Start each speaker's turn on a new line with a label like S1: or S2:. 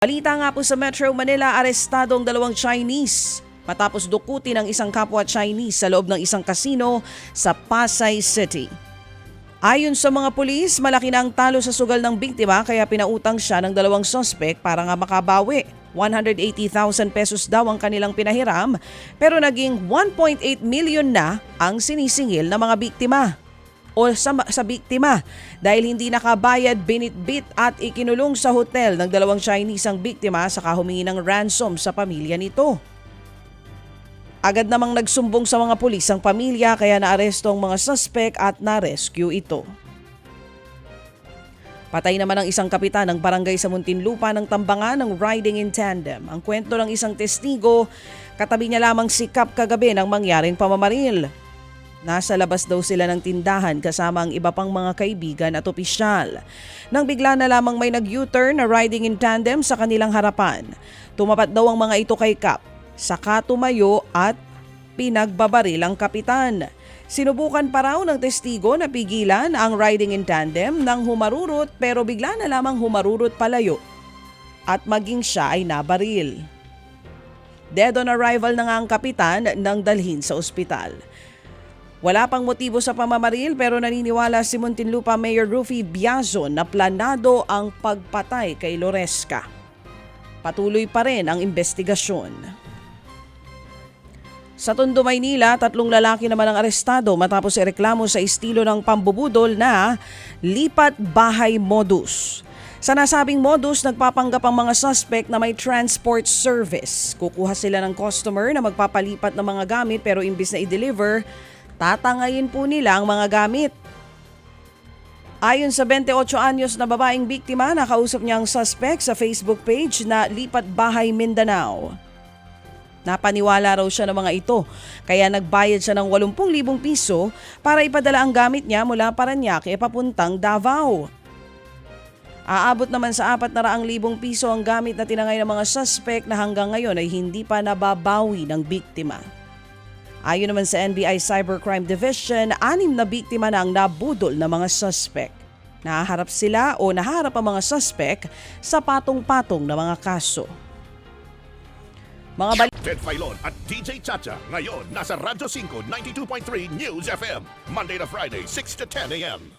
S1: Balita nga po sa Metro Manila, arestado ang dalawang Chinese matapos dukutin ang isang kapwa Chinese sa loob ng isang kasino sa Pasay City. Ayon sa mga pulis, malaki na ang talo sa sugal ng biktima kaya pinautang siya ng dalawang suspect para nga makabawi. 180,000 pesos daw ang kanilang pinahiram pero naging 1.8 million na ang sinisingil ng mga biktima o sa biktima dahil hindi nakabayad, binitbit at ikinulong sa hotel ng dalawang Chinese ang biktima saka humingi ng ransom sa pamilya nito. Agad namang nagsumbong sa mga pulis ang pamilya kaya naaresto ang mga suspect at na-rescue ito. Patay naman ang isang kapitan ng barangay sa Muntinlupa ng tambangan ng riding in tandem. Ang kwento ng isang testigo, katabi niya lamang sikap kagabi ng mangyaring pamamaril. Nasa labas daw sila ng tindahan kasama ang iba pang mga kaibigan at opisyal. Nang bigla na lamang may nag-U-turn na riding in tandem sa kanilang harapan. Tumapat daw ang mga ito kay Kap. Saka tumayo at pinagbabaril ang kapitan. Sinubukan pa raw ng testigo na pigilan ang riding in tandem nang humarurot pero bigla na lamang humarurot palayo at maging siya ay nabaril. Dead on arrival na nga ang kapitan nang dalhin sa ospital. Wala pang motibo sa pamamaril pero naniniwala si Muntinlupa Mayor Rufy Biazon na planado ang pagpatay kay Loresca. Patuloy pa rin ang investigasyon. Sa Tondo, Maynila, 3 lalaki naman ang arestado matapos ireklamo sa estilo ng pambubudol na lipat bahay modus. Sa nasabing modus, nagpapanggap ang mga suspect na may transport service. Kukuha sila ng customer na magpapalipat ng mga gamit pero imbis na i-deliver, tatangayin po nila ang mga gamit. Ayon sa 28 anyos na babaeng biktima, nakausap niya ang suspect sa Facebook page na Lipat Bahay Mindanao. Napaniwala raw siya ng mga ito, kaya nagbayad siya ng 80,000 piso para ipadala ang gamit niya mula Parañaque papuntang Davao. Aabot naman sa 400,000 piso ang gamit na tinangay ng mga suspect na hanggang ngayon ay hindi pa nababawi ng biktima. Ayon naman sa NBI Cybercrime Division, 6 na biktima na ang nabudol ng mga suspect. Naharap ang mga suspect sa patong-patong na mga kaso.
S2: Ted Filon at DJ Chacha ngayon nasa Radyo 5 92.3 News FM Monday to Friday 6 to 10 a.m.